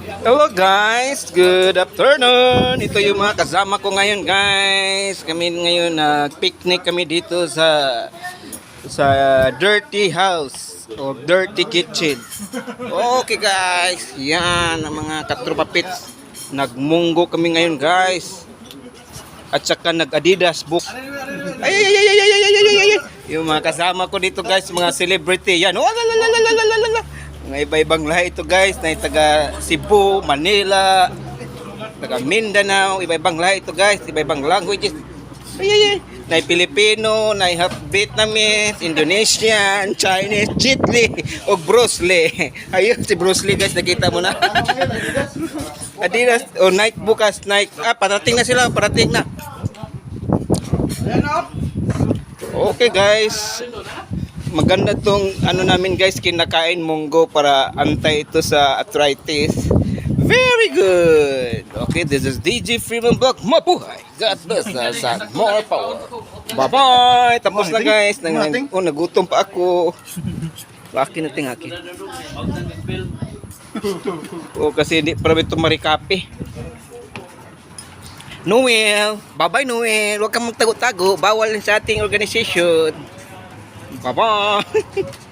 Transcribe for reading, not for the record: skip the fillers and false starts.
Hello guys, good afternoon. Ito yung mga kasama ko ngayon guys. Kami ngayon picnic kami dito sa dirty house o dirty kitchen. Okay guys, yan ang mga katropa pits. Nagmunggo kami ngayon guys. At saka nag-Adidas book. Ay. Yung mga kasama ko dito guys, mga celebrity. Yan. Oh, mga iba-ibang lahi ito guys, na taga Cebu, Manila, taga Mindanao, iba-ibang lahi ito guys, iba-ibang languages. Na Pilipino, na half Vietnamese, Indonesian, Chinese, Jet Li, o Bruce Lee. Ayun si Bruce Lee guys, nakita mo na. Adidas, o Nike bukas, Nike. Parating na sila, parating na. Okay guys. Maganda tong ano namin guys, kinakain munggo para antay ito sa arthritis. Very good. Okay, this is DJ Freeman Vlog. Mabuhay. God bless us and more power. Bye-bye. Tapos na guys. Nagutom pa ako. Akin natin akin. Kasi hindi para ito marikapi. Noel. Bye-bye Noel. Huwag kang magtago-tago. Bawal sa ating organization. Bye-bye.